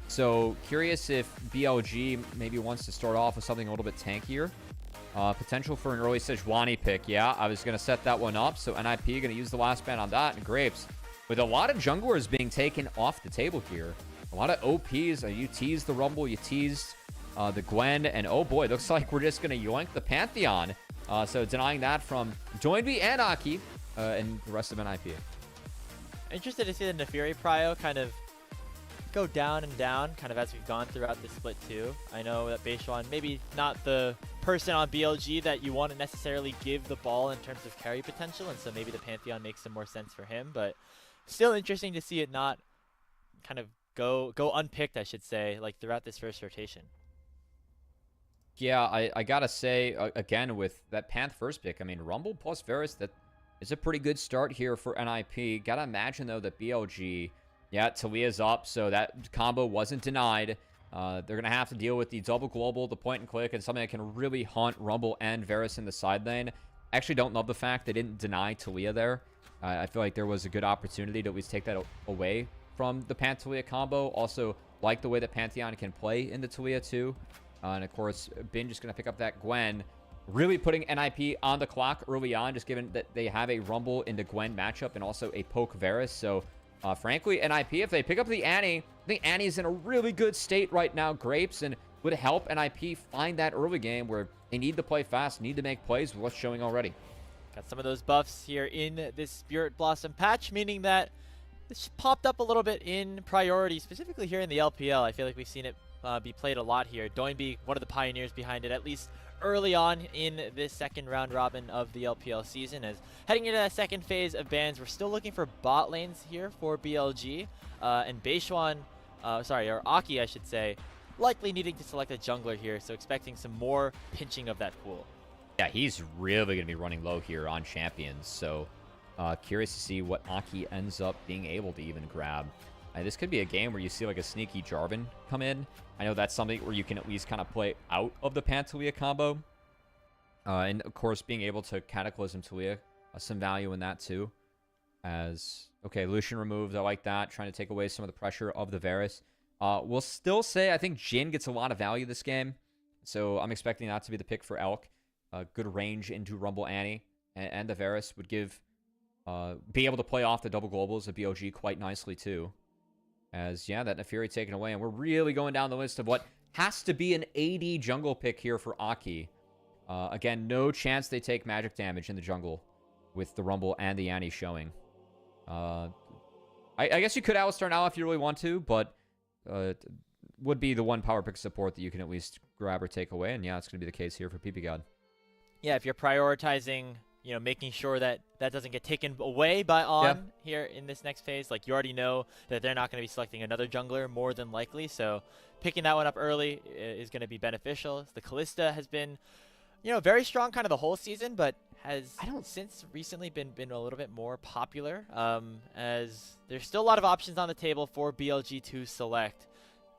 So curious if BLG maybe wants to start off with something a little bit tankier. Potential for an early Sejuani pick. Yeah, I was going to set that one up. So NIP going to use the last ban on that. And Grapes, with a lot of junglers being taken off the table here. A lot of OPs. You teased the Rumble. You teased the Gwen. And oh boy, looks like we're just going to yoink the Pantheon. So denying that from Doinb and Aki and the rest of NIP. Interested to see the Nefiri prio kind of go down and down, kind of as we've gone throughout the split too. I know that Beichuan, maybe not the person on BLG that you want to necessarily give the ball in terms of carry potential, and so maybe the Pantheon makes some more sense for him, but still interesting to see it not kind of go unpicked, I should say, like throughout this first rotation. Yeah, I gotta say, again, with that Panth first pick, I mean, Rumble plus Varus, that is a pretty good start here for NIP. Gotta imagine, though, that BLG, yeah, Talia's up, so that combo wasn't denied. They're going to have to deal with the double global, the point and click, and something that can really haunt Rumble and Varus in the side lane. I actually don't love the fact they didn't deny Talia there. I feel like there was a good opportunity to at least take that away from the Pan-Talia combo. Also, like the way that Pantheon can play in the Talia too. And of course, Bin just going to pick up that Gwen. Really putting NIP on the clock early on, just given that they have a Rumble into Gwen matchup and also a poke Varus. So, frankly, NIP, if they pick up the Annie, I think Annie's in a really good state right now, Grapes, and would help NIP find that early game where they need to play fast, need to make plays with what's showing already. Got some of those buffs here in this Spirit Blossom patch, meaning that this popped up a little bit in priority, specifically here in the LPL. I feel like we've seen it be played a lot here. Doinb, one of the pioneers behind it, at least early on in this second round robin of the LPL season. As heading into that second phase of bans, we're still looking for bot lanes here for BLG, and Beichuan, or Aki, I should say, likely needing to select a jungler here, so expecting some more pinching of that pool. Yeah, he's really going to be running low here on champions, so curious to see what Aki ends up being able to even grab. This could be a game where you see like a sneaky Jarvan come in. I know that's something where you can at least kind of play out of the Pan-Talia combo. And of course, being able to Cataclysm Talia, some value in that too. As, okay, Lucian removed, I like that. Trying to take away some of the pressure of the Varus. We'll still say I think Jhin gets a lot of value this game. So I'm expecting that to be the pick for Elk. Good range into Rumble Annie. And the Varus would give, be able to play off the double globals of BLG quite nicely too. As, yeah, that Nefiri taken away. And we're really going down the list of what has to be an AD jungle pick here for Aki. Again, no chance they take magic damage in the jungle with the Rumble and the Annie showing. I guess you could Alistar now if you really want to, but would be the one power pick support that you can at least grab or take away. And yeah, it's going to be the case here for ppgod. Yeah, if you're prioritizing, you know, making sure that that doesn't get taken away by On here in this next phase. Like, you already know that they're not going to be selecting another jungler more than likely. So picking that one up early is going to be beneficial. The Kalista has been, you know, very strong kind of the whole season, but has since recently been a little bit more popular, as there's still a lot of options on the table for BLG to select.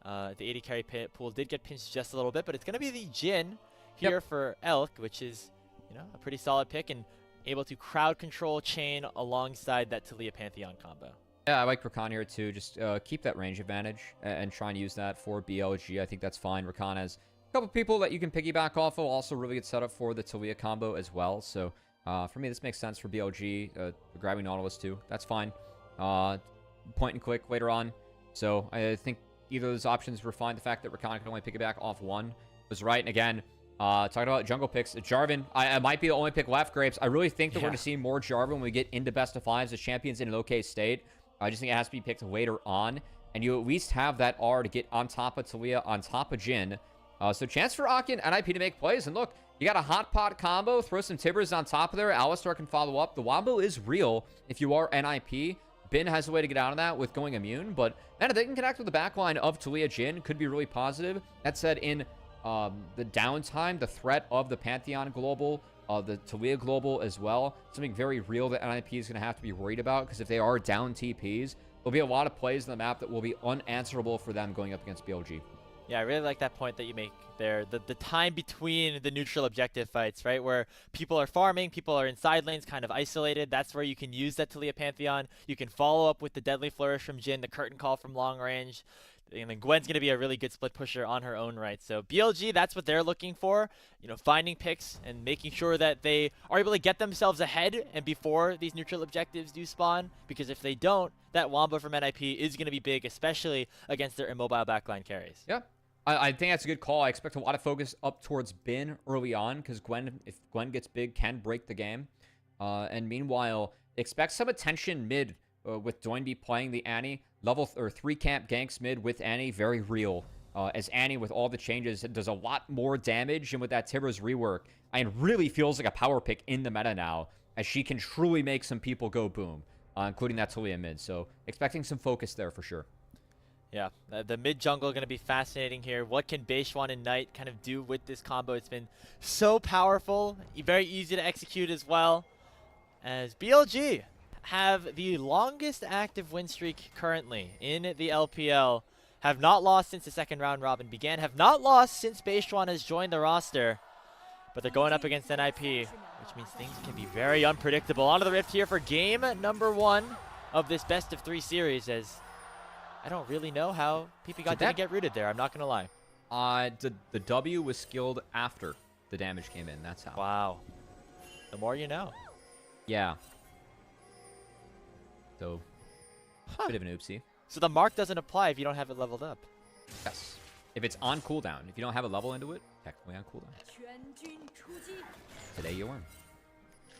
The AD carry pool did get pinched just a little bit, but it's going to be the Jhin here for Elk, which is, you know, a pretty solid pick and able to crowd control chain alongside that Talia Pantheon combo. Yeah, I like Rakan here too. Just keep that range advantage and try and use that for BLG. I think that's fine. Rakan has a couple people that you can piggyback off of. Also really good setup for the Talia combo as well. So for me, this makes sense for BLG. Grabbing Nautilus too. That's fine. Point and click later on. So I think either of those options were fine. The fact that Rakan can only piggyback off one was right. And again, talking about jungle picks, Jarvan, I might be the only pick left, Grapes. I really think that we're going to see more Jarvan when we get into best of fives as champions in an okay state. I just think it has to be picked later on. And you at least have that R to get on top of Talia, on top of Jhin. So chance for Aki and NIP to make plays. And look, you got a hot pot combo. Throw some Tibbers on top of there. Alistar can follow up. The wombo is real if you are NIP. Bin has a way to get out of that with going immune. But man, if they can connect with the backline of Talia Jhin, could be really positive. That said, in the downtime, the threat of the Pantheon Global, the Talia Global as well, something very real that NIP is going to have to be worried about, because if they are down TPs, there'll be a lot of plays in the map that will be unanswerable for them going up against BLG. Yeah, I really like that point that you make there. The time between the neutral objective fights, right? Where people are farming, people are in side lanes kind of isolated. That's where you can use that Talia Pantheon. You can follow up with the Deadly Flourish from Jhin, the Curtain Call from long range. And then Gwen's going to be a really good split pusher on her own right. So BLG, that's what they're looking for. You know, finding picks and making sure that they are able to get themselves ahead and before these neutral objectives do spawn. Because if they don't, that Wombo from NIP is going to be big, especially against their immobile backline carries. Yeah. I think that's a good call. I expect a lot of focus up towards Bin early on because Gwen, if Gwen gets big, can break the game. And meanwhile, expect some attention mid with Doinb playing the Annie. Level 3 camp ganks mid with Annie, very real. As Annie, with all the changes, does a lot more damage. And with that Tibbers rework, it really feels like a power pick in the meta now, as she can truly make some people go boom, including that Talia mid. So expecting some focus there for sure. Yeah, the mid jungle going to be fascinating here. What can Beichuan and Knight kind of do with this combo? It's been so powerful, very easy to execute as well. As BLG have the longest active win streak currently in the LPL, have not lost since the second round robin began, have not lost since Beichuan has joined the roster, but they're going up against NIP, which means things can be very unpredictable. Onto the Rift here for game number 1 of this best of 3 series, as I don't really know how ppgod didn't get rooted there. I'm not going to lie. The W was skilled after the damage came in. That's how. Wow. The more you know. Yeah. So, bit of an oopsie. So the mark doesn't apply if you don't have it leveled up. Yes. If it's on cooldown. If you don't have a level into it, technically on cooldown. Today you won.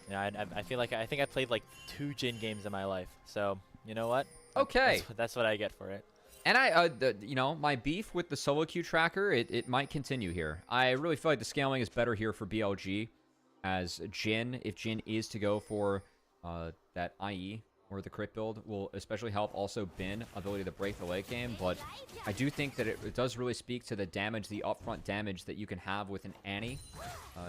Yeah, I feel like I think I played like 2 Jin games in my life. So, you know what? Okay. That's what I get for it. And you know, my beef with the solo queue tracker, it might continue here. I really feel like the scaling is better here for BLG, as Jin, if Jin is to go for that IE or the crit build, will especially help. Also Bin, ability to break the late game, but I do think that it does really speak to the damage, the upfront damage that you can have with an Annie,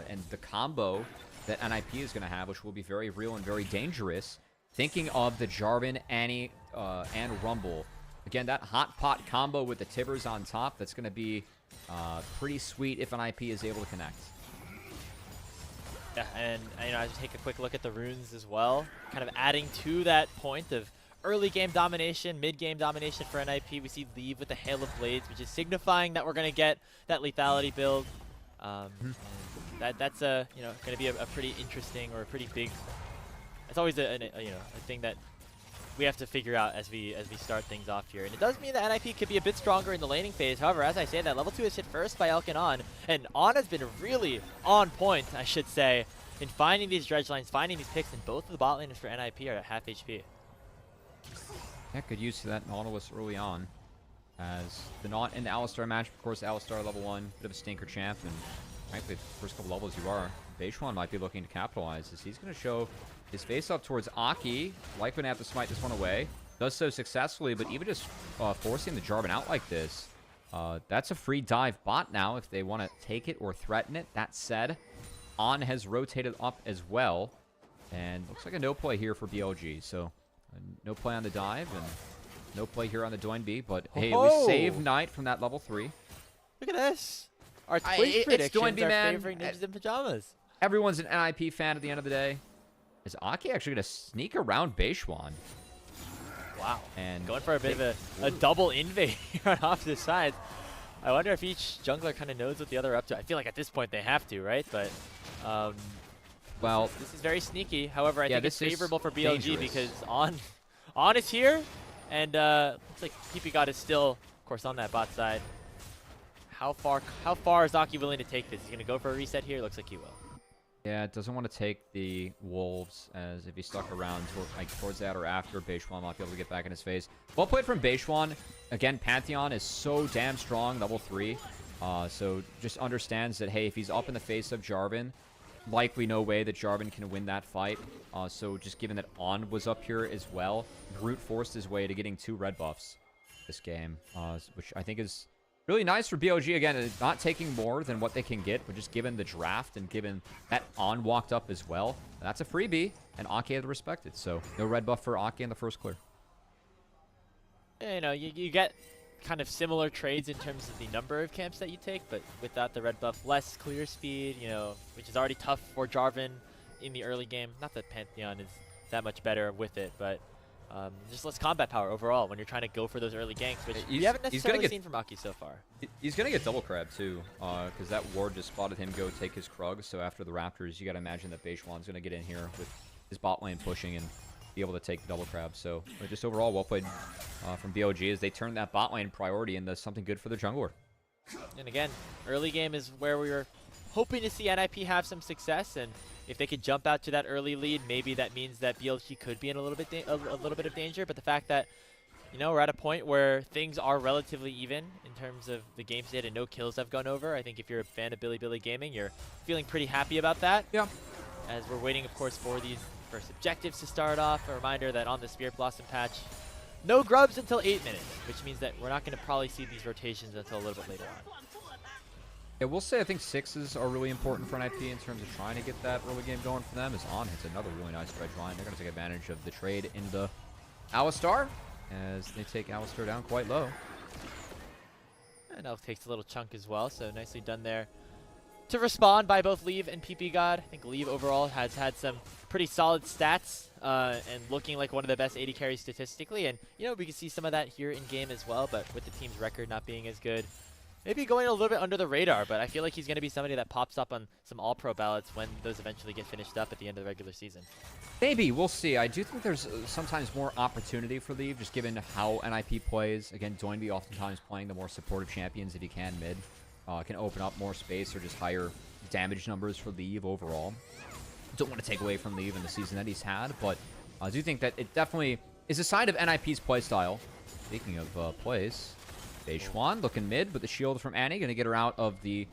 and the combo that NIP is going to have, which will be very real and very dangerous. Thinking of the Jarvan, Annie, and Rumble. Again, that hot pot combo with the Tibbers on top, that's going to be pretty sweet if NIP is able to connect. Yeah, and you know, I just take a quick look at the runes as well, kind of adding to that point of early game domination, mid game domination for NIP. We see Leave with the Hail of Blades, which is signifying that we're going to get that lethality build. That's a going to be a pretty interesting or a pretty big. It's always a thing that we have to figure out as we start things off here. And it does mean that NIP could be a bit stronger in the laning phase. However, as I say, that level 2 is hit first by Elk and On. And On has been really on point, I should say, in finding these dredge lines, finding these picks, and both of the bot laners for NIP are at half HP. Yeah, good use of that Nautilus early on. As the Naut and the Alistar match, of course, Alistar level 1, bit of a stinker champ, and frankly, the first couple levels you are. Beichuan might be looking to capitalize, as he's going to show his face up towards Aki. Likely going to have to smite this one away. Does so successfully, but even just forcing the Jarvan out like this, that's a free dive bot now if they want to take it or threaten it. That said, On has rotated up as well, and looks like a no play here for BLG. So no play on the dive and no play here on the Doinb, but hey, we save Knight from that level 3. Look at this. Our Twitch predictions Doinb, are man. favoring ninjas in pajamas. Everyone's an NIP fan at the end of the day. Is Aki actually going to sneak around Beichuan? Wow. And going for a bit of a double invade here on opposite sides. I wonder if each jungler kind of knows what the other are up to. I feel like at this point they have to, right? But well, this is very sneaky. However, I think it's favorable for BLG dangerous. because On is here, and looks like ppgod is still, of course, on that bot side. How far is Aki willing to take this? He's going to go for a reset here? Looks like he will. Yeah, it doesn't want to take the Wolves, as if he stuck around towards that or after, Beichuan might be able to get back in his face. Well played from Beichuan. Again, Pantheon is so damn strong, level 3. So just understands that, hey, if he's up in the face of Jarvan, likely no way that Jarvan can win that fight. So just given that On was up here as well, brute forced his way to getting 2 red buffs this game, which I think is really nice for BLG. Again, not taking more than what they can get, but just given the draft and given that On walked up as well, that's a freebie, and Aki had to respect it. So no red buff for Aki in the first clear. Yeah, you know, you get kind of similar trades in terms of the number of camps that you take, but without the red buff, less clear speed, you know, which is already tough for Jarvan in the early game. Not that Pantheon is that much better with it, but just less combat power overall when you're trying to go for those early ganks, which He's- we haven't he's necessarily gonna seen from Aki so far. He's going to get double crab, too, because that ward just spotted him go take his Krug. So after the Raptors, you got to imagine that Beichuan's going to get in here with his bot lane pushing and be able to take the double crab. So just overall, well played from BLG as they turned that bot lane priority into something good for the jungler. And again, early game is where we were hoping to see NIP have some success, and if they could jump out to that early lead, maybe that means that BLG could be in a little bit of danger. But the fact that, you know, we're at a point where things are relatively even in terms of the game state and no kills have gone over. I think if you're a fan of Bilibili Gaming, you're feeling pretty happy about that. Yeah. As we're waiting, of course, for these first objectives to start off. A reminder that on the Spirit Blossom patch, no grubs until 8 minutes, which means that we're not going to probably see these rotations until a little bit later on. Yeah, we'll say I think sixes are really important for NIP in terms of trying to get that early game going for them. As On hits another really nice dredge line. They're going to take advantage of the trade into Alistar as they take Alistar down quite low. And Elf takes a little chunk as well, so nicely done there to respond by both Leave and ppgod. I think Leave overall has had some pretty solid stats and looking like one of the best 80 carries statistically. And, you know, we can see some of that here in game as well, but with the team's record not being as good, maybe going a little bit under the radar, but I feel like he's going to be somebody that pops up on some all-pro ballots when those eventually get finished up at the end of the regular season. Maybe. We'll see. I do think there's sometimes more opportunity for Leave, just given how NIP plays. Again, Doinb oftentimes playing the more supportive champions if he can mid. Can open up more space or just higher damage numbers for Leave overall. Don't want to take away from Leave in the season that he's had, but I do think that it definitely is a sign of NIP's playstyle. Speaking of plays, Beichuan looking mid with the shield from Annie, going to get her out of the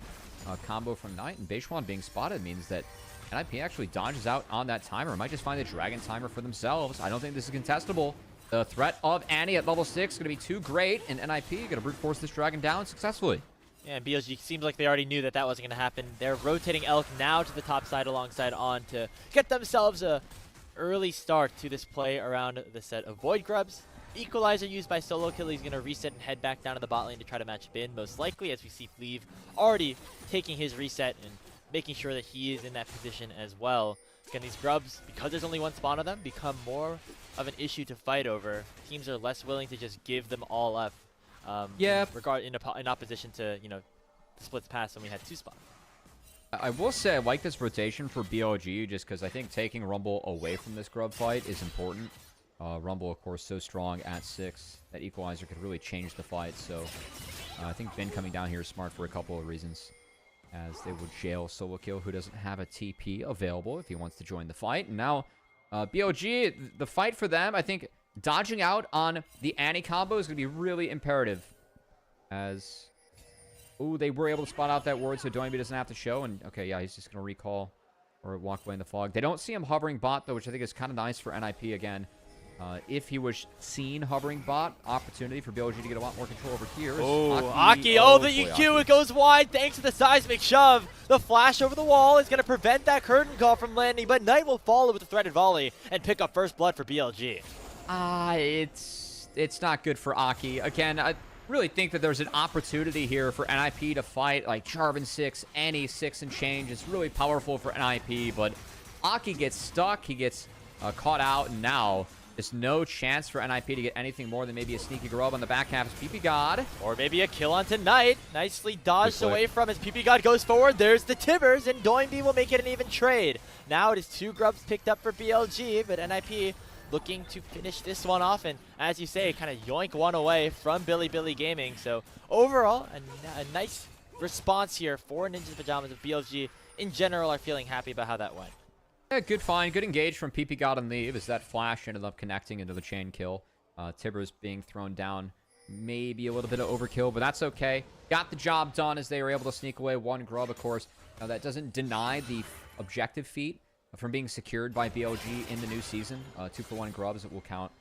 combo from Knight, and Beichuan being spotted means that NIP actually dodges out on that timer. Might just find the dragon timer for themselves. I don't think this is contestable. The threat of Annie at level 6 is going to be too great, and NIP going to brute force this dragon down successfully. Yeah, and BLG seems like they already knew that that wasn't going to happen. They're rotating Elk now to the top side alongside On to get themselves a early start to this play around the set of Void Grubs. Equalizer used by Solo Kill. He's going to reset and head back down to the bot lane to try to match Bin, most likely, as we see Leave already taking his reset and making sure that he is in that position as well. Again, these Grubs, because there's only one spawn of them, become more of an issue to fight over. Teams are less willing to just give them all up. Yeah. In opposition to, you know, the splits past when we had 2 spawns. I will say I like this rotation for BLG just because I think taking Rumble away from this Grub fight is important. Rumble, of course, so strong at 6 that Equalizer could really change the fight. So I think Bin coming down here is smart for a couple of reasons, as they would jail Solo Kill, who doesn't have a TP available if he wants to join the fight. And now BLG, the fight for them, I think dodging out on the Annie combo is going to be really imperative, as they were able to spot out that ward so Doinb doesn't have to show. And okay, yeah, he's just going to recall or walk away in the fog. They don't see him hovering bot, though, which I think is kind of nice for NIP again. If he was seen hovering bot, opportunity for BLG to get a lot more control over here. Aki, the EQ, it goes wide thanks to the seismic shove. The flash over the wall is going to prevent that curtain call from landing, but Knight will follow with the threaded volley and pick up first blood for BLG. It's not good for Aki. Again, I really think that there's an opportunity here for NIP to fight like Jarvan 6, Annie 6 and change. It's really powerful for NIP, but Aki gets stuck. He gets caught out, and now there's no chance for NIP to get anything more than maybe a sneaky grub on the back half of ppgod. Or maybe a kill onto Knight. Nicely dodged away from as ppgod goes forward. There's the Tibbers, and Doinb will make it an even trade. Now it is 2 grubs picked up for BLG, but NIP looking to finish this one off, and as you say, kind of yoink one away from Bilibili Gaming. So overall, a nice response here for Ninjas Pyjamas of BLG. In general, are feeling happy about how that went. Yeah, good find. Good engage from ppgod and Leave as that flash ended up connecting into the chain kill. Tibbers being thrown down. Maybe a little bit of overkill, but that's okay. Got the job done as they were able to sneak away 1 grub, of course. Now, that doesn't deny the objective feat from being secured by BLG in the new season. 2-for-1 grubs that will count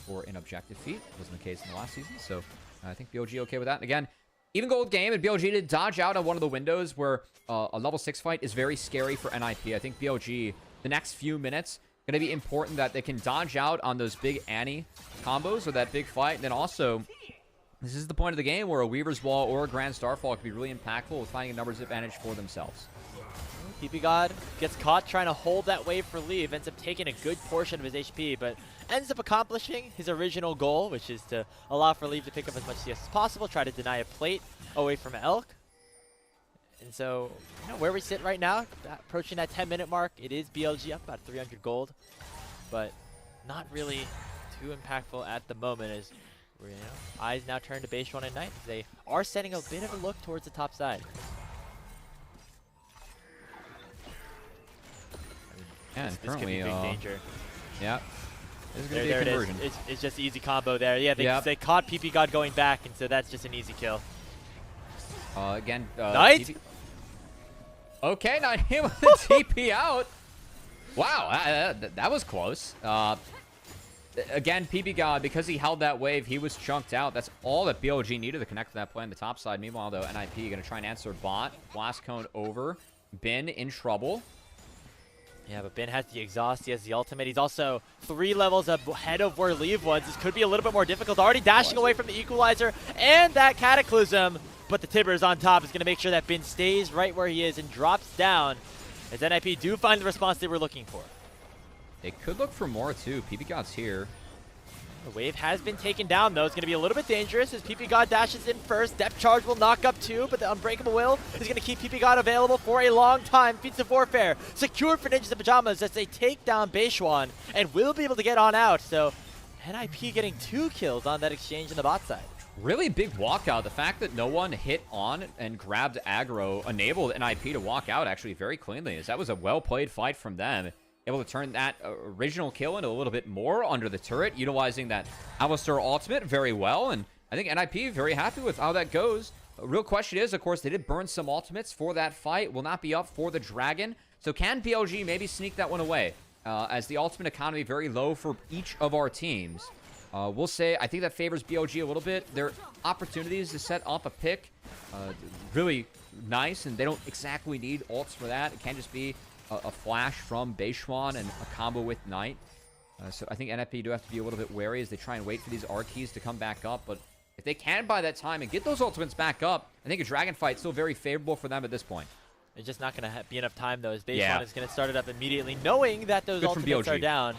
for an objective feat. Wasn't the case in the last season, so I think BLG okay with that. And again, even gold game, and BLG did dodge out on one of the windows where a level 6 fight is very scary for NIP. I think BLG, the next few minutes, going to be important that they can dodge out on those big Annie combos or that big fight. And then also, this is the point of the game where a Weaver's Wall or a Grand Starfall could be really impactful with finding a numbers advantage for themselves. ppgod gets caught trying to hold that wave for Leave, ends up taking a good portion of his HP, but ends up accomplishing his original goal, which is to allow for Leave to pick up as much CS as possible, try to deny a plate away from Elk. And so, where we sit right now, approaching that 10-minute mark, it is BLG up about 300 gold, but not really too impactful at the moment as eyes now turn to Beichuan and Knight. They are setting a bit of a look towards the top side. And this could currently, be big danger. Yeah. This is going to be a conversion. It is. It's just easy combo there. Yeah, they caught ppgod going back, and so that's just an easy kill. Again, Knight? Okay, Knight hit with the TP out. Wow, that was close. Again, ppgod, because he held that wave, he was chunked out. That's all that BLG needed to connect to that play on the top side. Meanwhile, though, NIP going to try and answer bot. Blast cone over. Bin in trouble. Yeah, but Ben has the exhaust, he has the ultimate. He's also 3 levels ahead of where Leave was. This could be a little bit more difficult. Already dashing away from the equalizer and that cataclysm. But the Tibbers on top is going to make sure that Ben stays right where he is and drops down as NIP do find the response they were looking for. They could look for more, too. ppgod's here. The wave has been taken down, though. It's going to be a little bit dangerous as ppgod dashes in first. Depth charge will knock up 2, but the Unbreakable Will is going to keep ppgod available for a long time. Feats of Warfare secured for Ninjas and Pyjamas as they take down Beichuan and will be able to get on out. So NIP getting 2 kills on that exchange on the bot side. Really big walkout. The fact that no one hit on and grabbed aggro enabled NIP to walk out actually very cleanly, as that was a well-played fight from them. Able to turn that original kill into a little bit more under the turret, utilizing that Alistar ultimate very well. And I think NIP very happy with how that goes. The real question is, of course, they did burn some ultimates for that fight. Will not be up for the Dragon. So can BLG maybe sneak that one away? As the ultimate economy very low for each of our teams. We'll say, I think that favors BLG a little bit. Their opportunities to set up a pick, really nice, and they don't exactly need ults for that. It can just be a flash from Beichuan and a combo with Knight. So I think NFP do have to be a little bit wary as they try and wait for these R keys to come back up. But if they can buy that time and get those ultimates back up, I think a Dragon fight is still very favorable for them at this point. It's just not going to be enough time, though, as Beichuan is going to start it up immediately, knowing that those ultimates are down.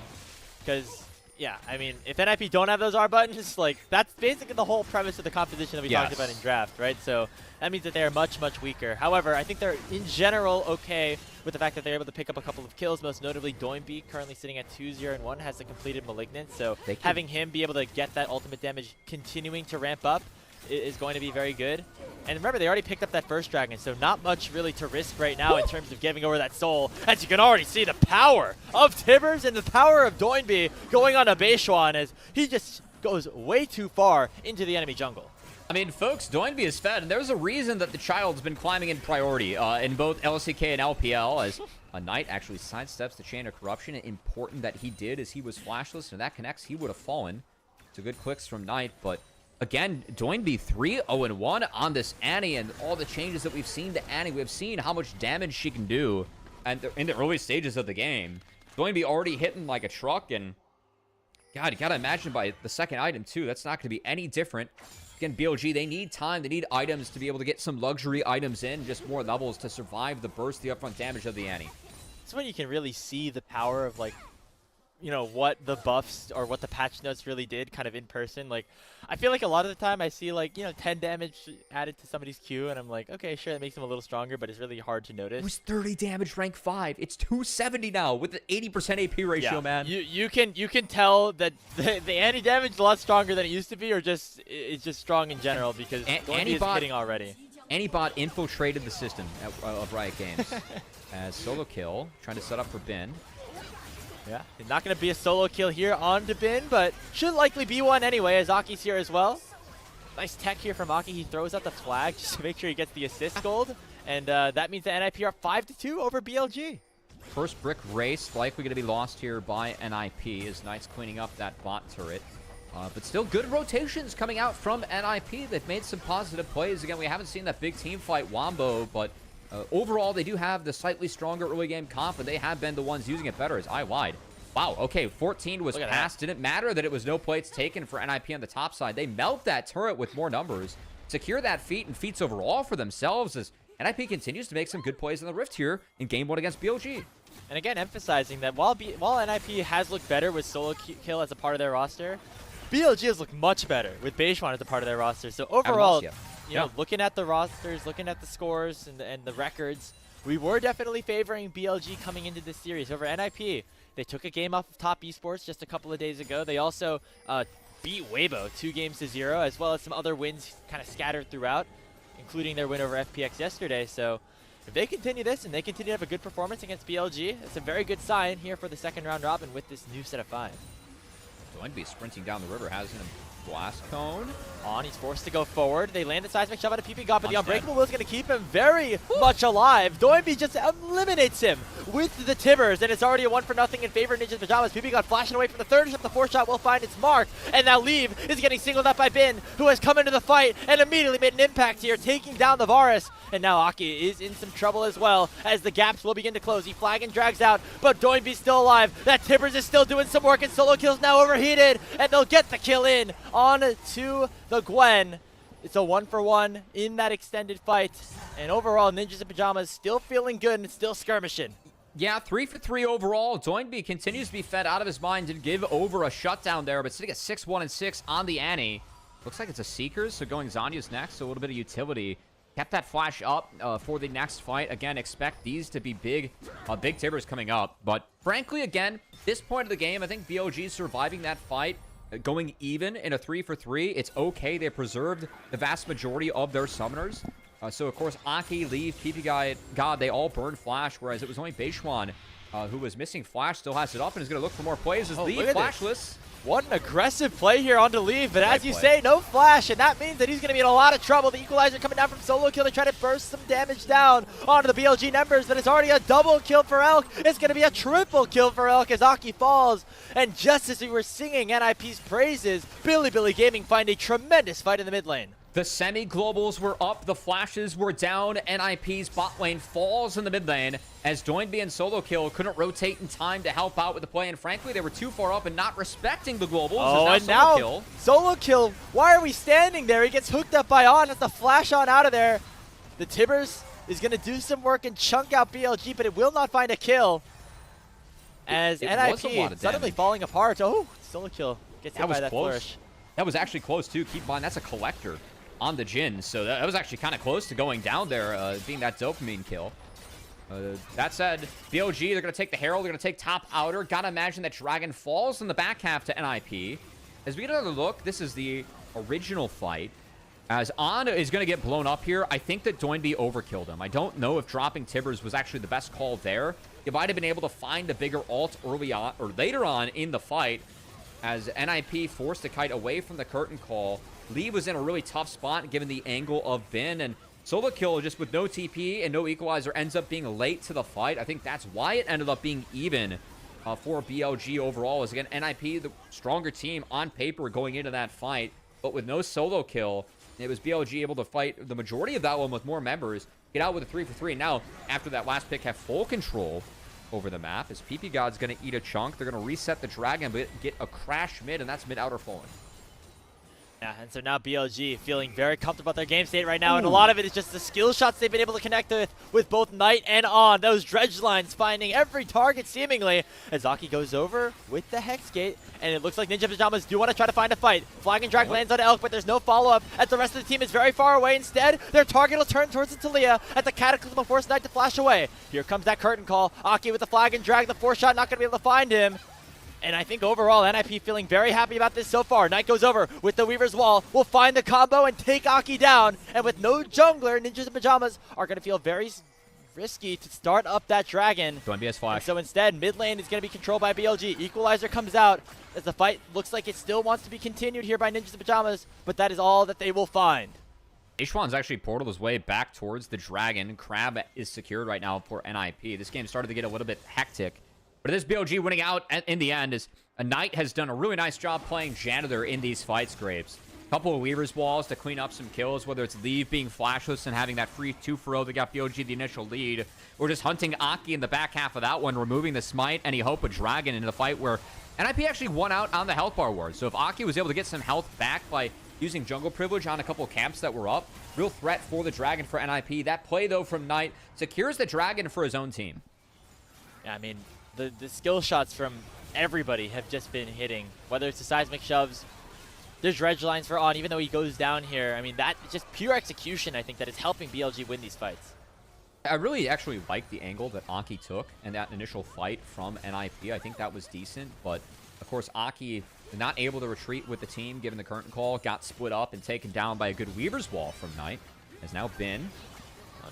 Because, yeah, I mean, if NIP don't have those R buttons, like, that's basically the whole premise of the composition that we talked about in draft, right? So that means that they are much, much weaker. However, I think they're, in general, okay with the fact that they're able to pick up a couple of kills, most notably Doinb, currently sitting at 2-0-1, has the completed Malignant. So having him be able to get that ultimate damage continuing to ramp up is going to be very good. And remember, they already picked up that first Dragon, so not much really to risk right now in terms of giving over that soul. As you can already see, the power of Tibbers and the power of Doinb going on to Beichuan as he just goes way too far into the enemy jungle. I mean, folks, Doinb is fed, and there's a reason that the child's been climbing in priority in both LCK and LPL, as a Knight actually sidesteps the Chain of Corruption. Important that he did, as he was flashless, and if that connects, he would have fallen. It's a good clicks from Knight, but again, Doinb 3-0-1 on this Annie, and all the changes that we've seen to Annie. We've seen how much damage she can do and in the early stages of the game. Doinb already hitting like a truck, and God, you gotta imagine by the second item too, that's not gonna be any different. Again, BLG, they need time, they need items to be able to get some luxury items in, just more levels to survive the burst, the upfront damage of the Annie. That's when you can really see the power of, like, you know, what the buffs or what the patch notes really did kind of in person. Like, I feel like a lot of the time I see, like, you know, 10 damage added to somebody's Q, and I'm like, okay, sure, that makes them a little stronger, but it's really hard to notice. It was 30 damage rank 5. It's 270 now with the 80% AP ratio, man. You can tell that the anti-damage is a lot stronger than it used to be, or just it's just strong in general because Doinb is hitting already. Antibot infiltrated the system of Riot Games. As solo kill, trying to set up for Bin. Yeah, it's not going to be a solo kill here on to Bin, but should likely be one anyway, as Aki's here as well. Nice tech here from Aki. He throws out the flag just to make sure he gets the assist gold. And that means that NIP are 5-2 over BLG. First brick race likely going to be lost here by NIP as Knight's cleaning up that bot turret. But still good rotations coming out from NIP. They've made some positive plays. Again, we haven't seen that big team fight Wombo, but overall, they do have the slightly stronger early game comp, and they have been the ones using it better as I wide. Wow, okay, 14 was passed. Didn't matter that it was no plates taken for NIP on the top side. They melt that turret with more numbers, secure that feat and feats overall for themselves as NIP continues to make some good plays in the Rift here in Game 1 against BLG. And again, emphasizing that while NIP has looked better with solo kill as a part of their roster, BLG has looked much better with Beichuan as a part of their roster. So overall, you know, looking at the rosters, looking at the scores and the records, we were definitely favoring BLG coming into this series over NIP. They took a game off of Top Esports just a couple of days ago. They also beat Weibo 2-0, as well as some other wins kind of scattered throughout, including their win over FPX yesterday. So if they continue this and they continue to have a good performance against BLG, it's a very good sign here for the second round robin with this new set of 5. Doinb sprinting down the river, has him blast cone. He's forced to go forward. They land the seismic shove out of ppgod, but the Unbreakable Will is going to keep him very much alive. Doinb just eliminates him with the Tibbers, and it's already a 1-0 in favor of Ninja's Pyjamas. ppgod flashing away from the third shot. The fourth shot will find its mark, and now Leave is getting singled out by Bin, who has come into the fight and immediately made an impact here, taking down the Varus. And now Aki is in some trouble as well, as the gaps will begin to close. He flag and drags out, but Doinb's still alive. That Tibbers is still doing some work, and solo kill's now overheated, and they'll get the kill in on to the Gwen. It's a 1-for-1 in that extended fight, and overall Ninjas in Pyjamas still feeling good and still skirmishing. Yeah, 3-for-3 overall. Doinb continues to be fed out of his mind. Did give over a shutdown there, but sitting at 6-1-6 on the Annie. Looks like it's a Seekers, so going Zanya's next, so a little bit of utility. Kept that flash up for the next fight. Again, expect these to be big Tibbers coming up. But frankly, again, this point of the game, I think BLG surviving that fight, going even in a 3-for-3. It's okay. They preserved the vast majority of their summoners. So, of course, Aki, Leave, ppgod, they all burned Flash, whereas it was only Beichuan who was missing Flash, still has it up, and is going to look for more plays as Leave flashless. What an aggressive play here on to Leave, but as you say, no Flash, and that means that he's going to be in a lot of trouble. The Equalizer coming down from solo kill to try to burst some damage down onto the BLG members, but it's already a double kill for Elk. It's going to be a triple kill for Elk as Aki falls, and just as we were singing NIP's praises, Bilibili Gaming find a tremendous fight in the mid lane. The semi-globals were up, the flashes were down, NIP's bot lane falls in the mid lane as Doinb and Solo Kill couldn't rotate in time to help out with the play, and frankly, they were too far up and not respecting the globals. Oh, and now Solo Kill, why are we standing there? He gets hooked up by On, has to flash On out of there. The Tibbers is going to do some work and chunk out BLG, but it will not find a kill. As NIP suddenly falling apart. Oh, Solo Kill gets hit by that flourish. That was actually close too. Keep in mind, that's a collector on the Jhin, so that was actually kind of close to going down there, being that dopamine kill. That said, BLG, they're going to take the Herald, they're going to take top outer. Gotta imagine that Dragon falls in the back half to NIP. As we get another look, this is the original fight. As On is going to get blown up here, I think that Doinb overkilled him. I don't know if dropping Tibbers was actually the best call there. You might have been able to find a bigger ult early on, or later on in the fight, as NIP forced the kite away from the curtain call. Lee was in a really tough spot given the angle of Bin, and Solo Kill just with no TP and no Equalizer ends up being late to the fight. I think that's why it ended up being even for BLG overall, as again, NIP, the stronger team on paper going into that fight, but with no Solo Kill, it was BLG able to fight the majority of that one with more members, get out with a 3-for-3. Now, after that last pick, have full control over the map, as ppgod's going to eat a chunk. They're going to reset the Dragon, but get a crash mid, and that's mid outer fallen. Yeah, and so now BLG feeling very comfortable about their game state right now, and a lot of it is just the skill shots they've been able to connect with both Knight and On. Those dredge lines finding every target seemingly, as Aki goes over with the Hex Gate, and it looks like Ninja Pyjamas do want to try to find a fight. Flag and Drag lands on Elk, but there's no follow-up as the rest of the team is very far away. Instead, their target will turn towards the Talia as the Cataclysm will force Knight to flash away. Here comes that curtain call. Aki with the Flag and Drag, the 4-shot not going to be able to find him. And I think overall, NIP feeling very happy about this so far. Knight goes over with the Weaver's Wall, will find the combo and take Aki down. And with no jungler, Ninjas in Pyjamas are going to feel very risky to start up that Dragon. Doinb has Flash. So instead, mid lane is going to be controlled by BLG. Equalizer comes out as the fight looks like it still wants to be continued here by Ninjas in Pyjamas, but that is all that they will find. Beichuan's actually portaled his way back towards the Dragon. Crab is secured right now for NIP. This game started to get a little bit hectic. But this BLG winning out in the end is a Knight has done a really nice job playing Janitor in these fights, Grapes. A couple of Weaver's Walls to clean up some kills, whether it's Leave being flashless and having that free 2-for-0 that got BLG the initial lead, or just hunting Aki in the back half of that one, removing the Smite, and he hope a Dragon into the fight where NIP actually won out on the health bar ward. So if Aki was able to get some health back by using jungle privilege on a couple camps that were up, real threat for the Dragon for NIP. That play, though, from Knight secures the Dragon for his own team. Yeah, I mean, the skill shots from everybody have just been hitting. Whether it's the seismic shoves, there's dredge lines for On, even though he goes down here. I mean, that just pure execution, I think, that is helping BLG win these fights. I really actually like the angle that Aki took and that initial fight from NIP. I think that was decent, but of course Aki not able to retreat with the team given the curtain call, got split up and taken down by a good Weaver's Wall from Knight. Has now been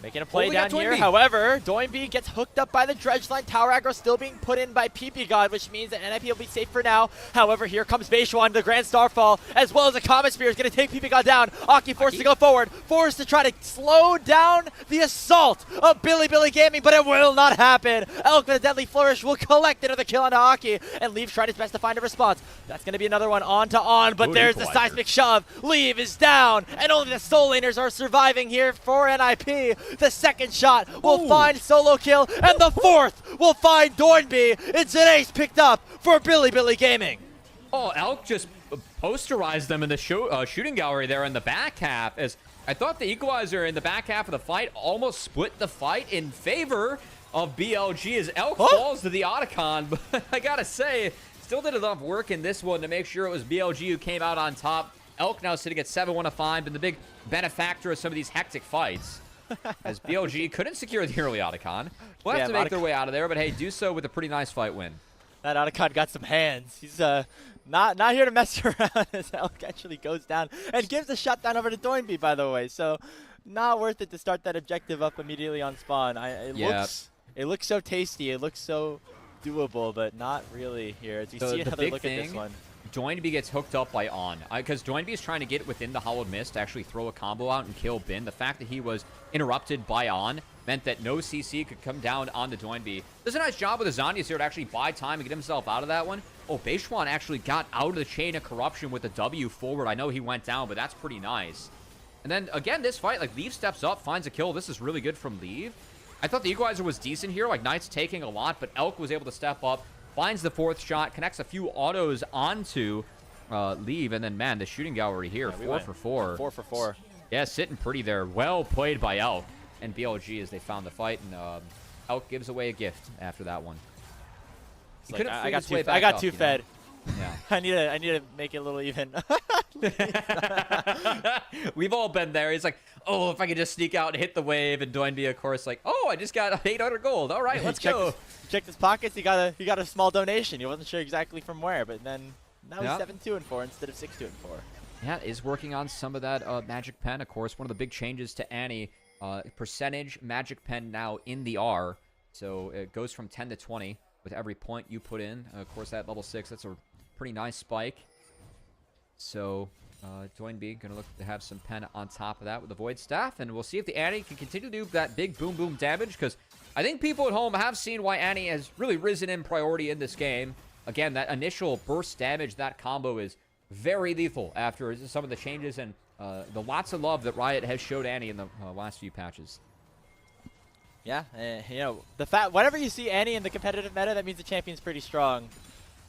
making a play down here. However, Doinb gets hooked up by the dredge line. Tower aggro still being put in by ppgod, which means that NIP will be safe for now. However, here comes Beichuan, the Grand Starfall, as well as a Comet Spear is going to take ppgod down. Aki forced to go forward, forced to try to slow down the assault of Bilibili Gaming, but it will not happen. Elk with a deadly flourish will collect another kill onto Aki, and Leave tried his best to find a response. That's going to be another one on to On, but there's the seismic shove. Leave is down, and only the soul laners are surviving here for NIP. The second shot will find solo kill, and the fourth will find Doinb. It's an ace picked up for Bilibili Gaming. Oh, Elk just posterized them in the shooting gallery there in the back half, as I thought the equalizer in the back half of the fight almost split the fight in favor of BLG as Elk falls to the Otacon, but I gotta say, still did enough work in this one to make sure it was BLG who came out on top. Elk now sitting at 7-1-5, and the big benefactor of some of these hectic fights. As BLG couldn't secure the early Otacon. We'll have to make their way out of there, but hey, do so with a pretty nice fight win. That Otacon got some hands. He's not here to mess around as Elk actually goes down and gives a shutdown over to Doinb, by the way. So not worth it to start that objective up immediately on spawn. It looks so tasty. It looks so doable, but not really here. As we see another look at this one. Doinb gets hooked up by On, because Doinb is trying to get within the Hollowed Mist to actually throw a combo out and kill Bin. The fact that he was interrupted by On meant that no CC could come down on the Doinb. Does a nice job with the Zanyas here to actually buy time and get himself out of that one. Oh, Beichuan actually got out of the chain of corruption with the W forward. I know he went down, but that's pretty nice. And then, again, this fight, like, Leave steps up, finds a kill. This is really good from Leave. I thought the equalizer was decent here. Like, Knight's taking a lot, but Elk was able to step up. Finds the fourth shot, connects a few autos onto Leave, and then, man, the shooting gallery here, 4 for 4. 4 for 4. Yeah, sitting pretty there. Well played by Elk and BLG as they found the fight, and Elk gives away a gift after that one. Like, I got too fed. Yeah. I need to make it a little even. We've all been there. It's like, oh, if I could just sneak out and hit the wave, and Doinb, of course, like, oh, I just got 800 gold. All right, let's go. Checked his pockets. He got a small donation. He wasn't sure exactly from where, but then now he's 7-2-4 instead of 6-2-4. Yeah, is working on some of that Magic Pen, of course. One of the big changes to Annie, percentage Magic Pen now in the R. So it goes from 10 to 20 with every point you put in. Of course, at level 6, that's a pretty nice spike. So Doinb gonna look to have some pen on top of that with the Void Staff, and we'll see if the Annie can continue to do that big boom damage, because I think people at home have seen why Annie has really risen in priority in this game. Again, that initial burst damage, that combo is very lethal after some of the changes and the lots of love that Riot has showed Annie in the last few patches. Yeah, you know, whenever you see Annie in the competitive meta, that means the champion's pretty strong.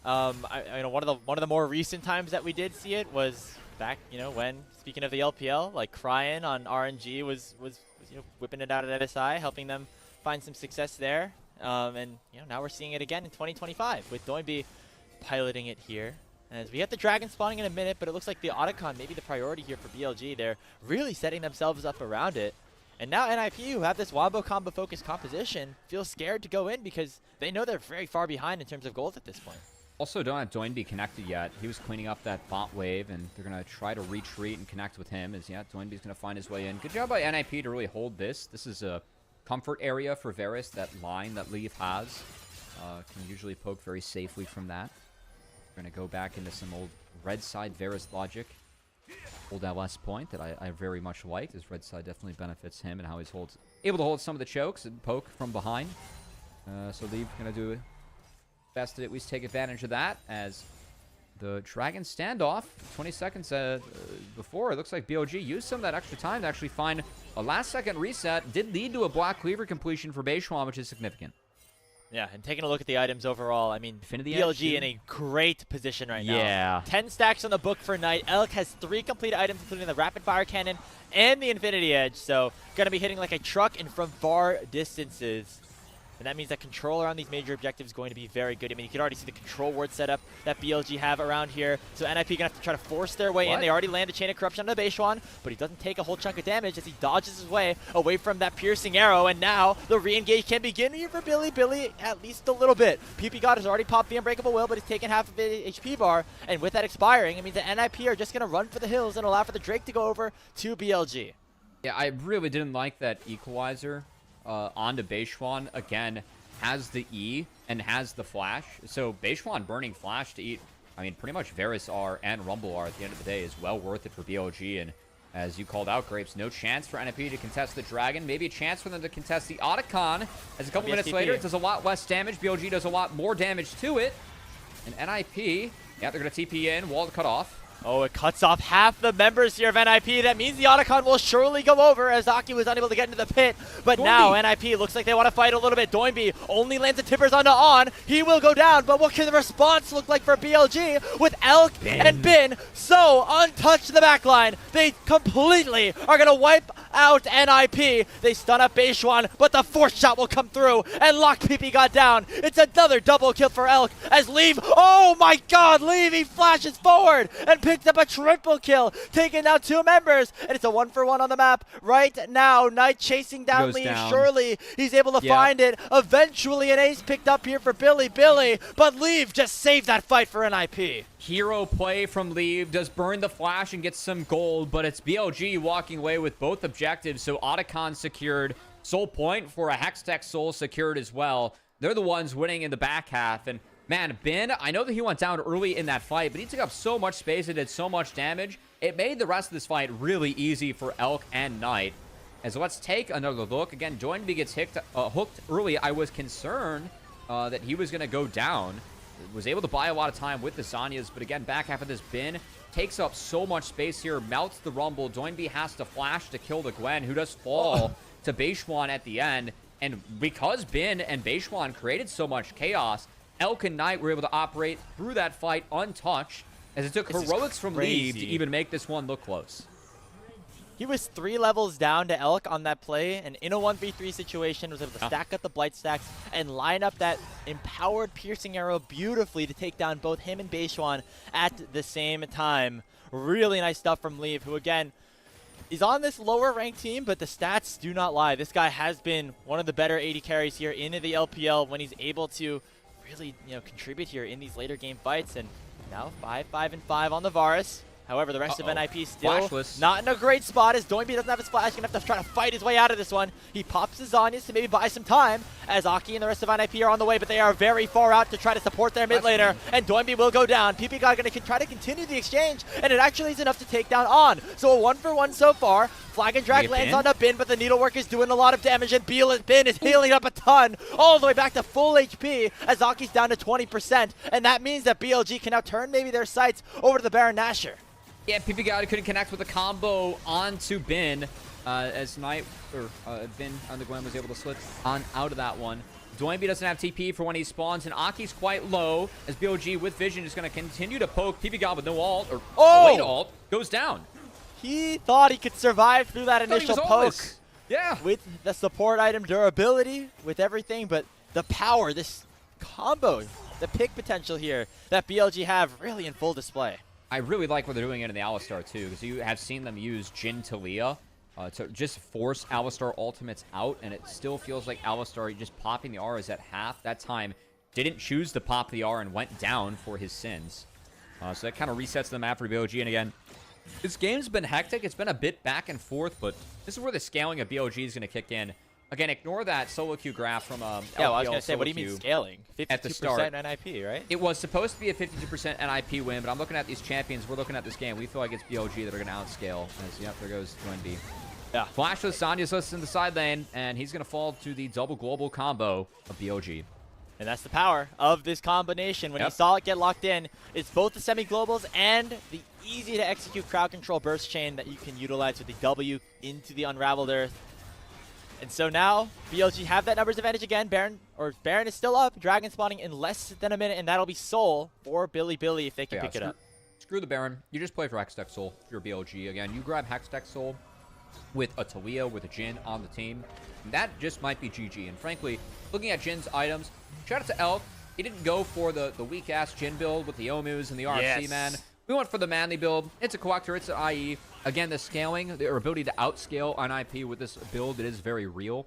You know, one of the more recent times that we did see it was back, you know, when, speaking of the LPL, like Cryin on RNG was you know, whipping it out at SI, helping them find some success there. And you know, now we're seeing it again in 2025 with Doinb piloting it here. As we have the Dragon spawning in a minute, but it looks like the Otacon may be the priority here for BLG. They're really setting themselves up around it. And now NIP, who have this Wombo combo focused composition, feel scared to go in because they know they're very far behind in terms of gold at this point. Also, don't have Doinb connected yet. He was cleaning up that bot wave, and they're going to try to retreat and connect with him. As yeah, Doinb's going to find his way in. Good job by NIP to really hold this. This is a comfort area for Varus. That line that Leaf has can usually poke very safely from that. We're going to go back into some old red side Varus logic. Old LS point that I very much liked, as red side definitely benefits him and how he's able to hold some of the chokes and poke from behind. So Leaf going to do best to at least take advantage of that, as the Dragon standoff 20 seconds before, it looks like BLG used some of that extra time to actually find a last-second reset. Did lead to a Black Cleaver completion for Beichuan, which is significant. Yeah, and taking a look at the items overall, I mean, BLG in a great position right now. Yeah. 10 stacks on the book for Knight. Elk has 3 complete items, including the Rapid Fire Cannon and the Infinity Edge, so going to be hitting like a truck and from far distances. and that means that control around these major objectives is going to be very good. I mean, you can already see the control ward setup that BLG have around here, so NIP gonna have to try to force their way in. They already land a Chain of Corruption on the Beichuan, but he doesn't take a whole chunk of damage as he dodges his way away from that piercing arrow, and now the re-engage can begin here for Bilibili at least a little bit. ppgod has already popped the Unbreakable Will, but he's taken half of his HP bar, and with that expiring, it means that NIP are just gonna run for the hills and allow for the Drake to go over to BLG. Yeah, I really didn't like that equalizer onto Beichuan. Again, has the E and has the flash. So Beichuan burning flash to eat, I mean, pretty much Varus R and Rumble R at the end of the day is well worth it for BLG. And as you called out, Grapes, no chance for NIP to contest the Dragon. Maybe a chance for them to contest the Otacon. As a couple minutes later, it does a lot less damage. BLG does a lot more damage to it. And NIP, yeah, they're going to TP in, wall cut off. Oh, it cuts off half the members here of NIP. That means the Otacon will surely go over as Aki was unable to get into the pit. But Doinb. now NIP looks like they want to fight a little bit. Doinb only lands the tippers onto On. He will go down, but what can the response look like for BLG with Elk and Bin so untouched in the backline? They completely are going to wipe out NIP. They stun up Beichuan, but the fourth shot will come through and lock ppgod down. It's another double kill for Elk as Leave, oh my god, Leave, he flashes forward and picked up a triple kill, taking down 2 members, and it's a 1-for-1 on the map right now. Knight chasing down Leave. Surely he's able to find it. Eventually an ace picked up here for Bilibili, but Leave just saved that fight for NIP. Hero play from Leave, does burn the flash and gets some gold, but it's BLG walking away with both objectives. So Otacon secured, Soul Point for a Hextech Soul secured as well. They're the ones winning in the back half. And man, Bin, I know that he went down early in that fight, but he took up so much space and did so much damage. It made the rest of this fight really easy for Elk and Knight. And so let's take another look. Again, Doinb gets hooked early. I was concerned that he was going to go down. Was able to buy a lot of time with the Zanyas, but again, back half of this Bin takes up so much space here, melts the Rumble. Doinb has to flash to kill the Gwen, who does fall to Beichuan at the end. And because Bin and Beichuan created so much chaos, Elk and Knight were able to operate through that fight untouched, as it took heroics from Leave to even make this one look close. He was 3 levels down to Elk on that play, and in a 1v3 situation was able to stack up the Blight stacks and line up that empowered piercing arrow beautifully to take down both him and Beichuan at the same time. Really nice stuff from Leave, who again is on this lower ranked team, but the stats do not lie. This guy has been one of the better AD carries here in the LPL when he's able to really, contribute here in these later game fights. And now 5-5-5 on the Varus. However, the rest of NIP still Flashless. not in a great spot as Doinb doesn't have his flash. Gonna have to try to fight his way out of this one. He pops his Zanyas to maybe buy some time as Aki and the rest of NIP are on the way, but they are very far out to try to support their mid laner, and Doinb will go down. ppgod gonna try to continue the exchange, and it actually is enough to take down On. So a 1-for-1 so far. Flag and Drag lands on the Bin, but the Needlework is doing a lot of damage, and Bin is healing up a ton, all the way back to full HP as Aki's down to 20%, and that means that BLG can now turn maybe their sights over to the Baron Nashor. Yeah, ppgod couldn't connect with a combo onto Bin as Knight, or Bin on the Gwen was able to slip on out of that one. Doinb doesn't have TP for when he spawns, and Aki's quite low as BLG with Vision is going to continue to poke. ppgod with no ult, or late ult, goes down. He thought he could survive through that initial poke. Yeah. With the support item durability, with everything, but the power, this combo, the pick potential here that BLG have really in full display. I really like what they're doing in the Alistar too, because you have seen them use Jhin Talia to just force Alistar ultimates out, and it still feels like Alistar just popping the R's at half. That time didn't choose to pop the R and went down for his sins. So that kind of resets the map for BLG. And again, this game's been hectic. It's been a bit back and forth, but this is where the scaling of BLG is going to kick in. Again, ignore that solo queue graph from yeah, well, I was going to say, what do you mean scaling? 52% at the start. NIP, right? It was supposed to be a 52% NIP win, but I'm looking at these champions. We're looking at this game. We feel like it's BLG that are going to outscale. As, yep, there goes Doinb. Yeah. Flashless, Sanya's listed in the side lane, and he's going to fall to the double global combo of BLG. And that's the power of this combination. When you saw it get locked in, it's both the semi-globals and the easy-to-execute crowd control burst chain that you can utilize with the W into the Unraveled Earth. And so now, BLG have that numbers advantage again. Baron is still up. Dragon spawning in less than a minute, and that'll be Soul for Bilibili if they can pick it up. Screw the Baron. You just play for Hextech Soul if you're BLG. Again, you grab Hextech Soul. with a Talia, with a Jhin on the team, that just might be GG. And frankly, looking at Jin's items, shout out to Elk. He didn't go for the weak-ass Jhin build with the Omus and the RFC, man. We went for the manly build. It's a collector. It's an IE. Again, the scaling, their ability to outscale on IP with this build, it is very real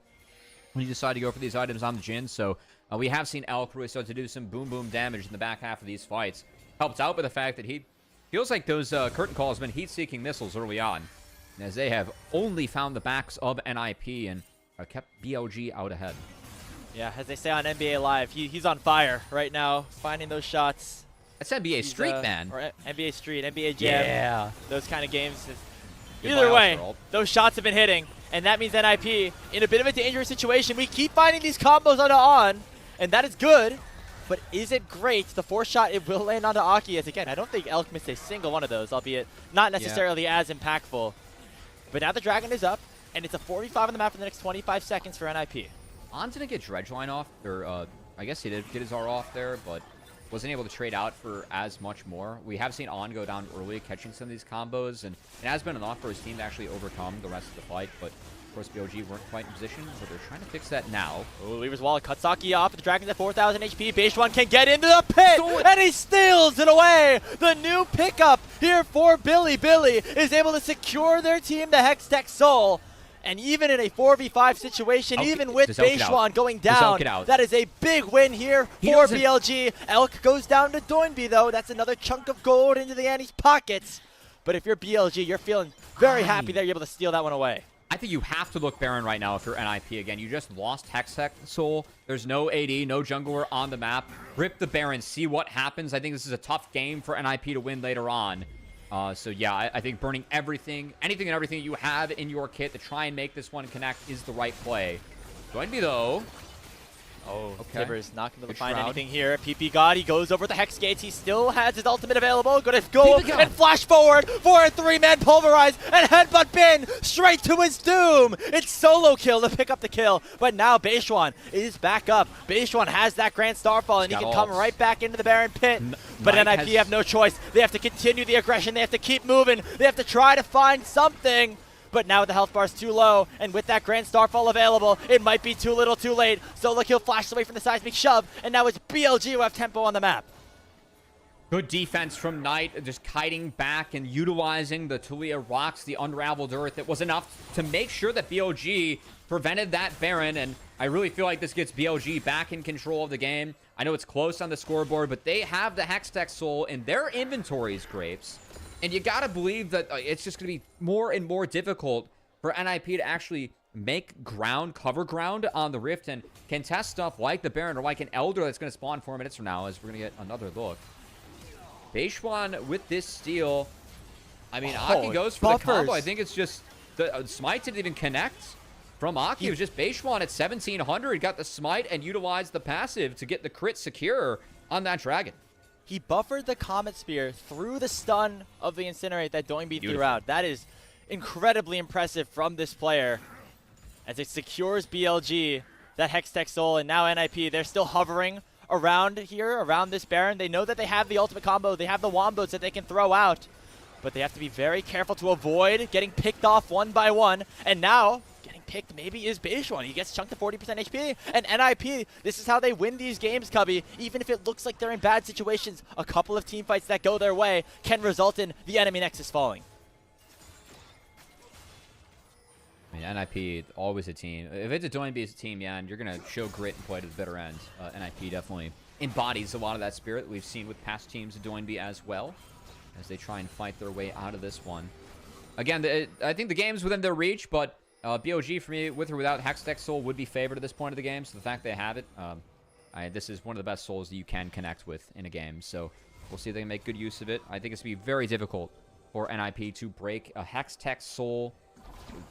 when you decide to go for these items on the Jhin. So we have seen Elk really start to do some boom damage in the back half of these fights. Helps out with the fact that he feels like those curtain calls have been heat-seeking missiles early on, as they have only found the backs of NIP and kept BLG out ahead. Yeah, as they say on NBA Live, he's on fire right now, finding those shots. That's NBA Street, man. Or NBA Street, NBA Jam. Yeah. Those kind of games. Either way, those shots have been hitting, and that means NIP in a bit of a dangerous situation. We keep finding these combos on, and that is good. But is it great? The 4th shot, it will land onto Aki. As again, I don't think Elk missed a single one of those, albeit not necessarily as impactful. But now the Dragon is up, and it's a 45 on the map for the next 25 seconds for NIP. On didn't get Dredgeline off, or I guess he did get his R off there, but wasn't able to trade out for as much more. We have seen On go down early, catching some of these combos, and it has been enough for his team to actually overcome the rest of the fight, but of course BLG weren't quite in position, but they're trying to fix that now. Oh, Lever's Wallet cuts Aki off, the Dragon's at 4,000 HP, Beichuan can get into the pit, and he steals it away! The new pickup here for Bilibili is able to secure their team the Hextech Soul. And even in a 4v5 situation, even with Beichuan going down, that is a big win here for BLG. Elk goes down to Doinb, though. That's another chunk of gold into the Annie's pockets. But if you're BLG, you're feeling very happy that you're able to steal that one away. I think you have to look Baron right now if you're NIP again. You just lost Hextech Soul. There's no AD, no jungler on the map. Rip the Baron, see what happens. I think this is a tough game for NIP to win later on. So yeah, I think burning anything and everything you have in your kit to try and make this one connect is the right play. Doinb though. Oh, okay. Tibbers not going to find anything here. ppgod, he goes over the Hex Gates. He still has his ultimate available. Going to go and flash forward for a 3-man pulverize and headbutt Bin straight to his doom. It's solo kill to pick up the kill. But now Beichuan is back up. Beichuan has that Grand Starfall, and he can come right back into the Baron pit. But NIP have no choice. They have to continue the aggression. They have to keep moving. They have to try to find something. But now the health bar's too low, and with that Grand Starfall available, it might be too little too late. Solo kill flashes away from the seismic shove, and now it's BLG who have tempo on the map. Good defense from Knight, just kiting back and utilizing the Talia rocks, the unraveled earth. It was enough to make sure that BLG prevented that Baron, and I really feel like this gets BLG back in control of the game. I know it's close on the scoreboard, but they have the Hextech Soul in their inventories, Grapes. And you gotta believe that it's just gonna be more and more difficult for NIP to actually make ground, cover ground on the Rift and contest stuff like the Baron or like an Elder that's gonna spawn 4 minutes from now, as we're gonna get another look. Beichuan with this steal. I mean, Aki goes for the combo. I think it's just the smite didn't even connect from Aki. It was just Beichuan at 1,700. Got the smite and utilized the passive to get the crit secure on that dragon. He buffered the Comet Spear through the stun of the Incinerate that Doinb threw out. That is incredibly impressive from this player as it secures BLG, that Hextech Soul, and now NIP, they're still hovering around here, around this Baron. They know that they have the ultimate combo. They have the wombos that they can throw out, but they have to be very careful to avoid getting picked off one by one. And now, getting picked maybe is Beichuan. He gets chunked to 40% HP. And NIP, this is how they win these games, Cubby. Even if it looks like they're in bad situations, a couple of team fights that go their way can result in the enemy nexus falling. I mean, NIP, always a team. If it's a Doinb team, yeah, and you're going to show grit and play to the bitter end, NIP definitely embodies a lot of that spirit that we've seen with past teams of Doinb as well, as they try and fight their way out of this one. Again, I think the game's within their reach, but BLG, for me, with or without Hextech Soul, would be favored at this point of the game. So the fact they have it, this is one of the best souls that you can connect with in a game. So we'll see if they can make good use of it. I think it's going to be very difficult for NIP to break a Hextech Soul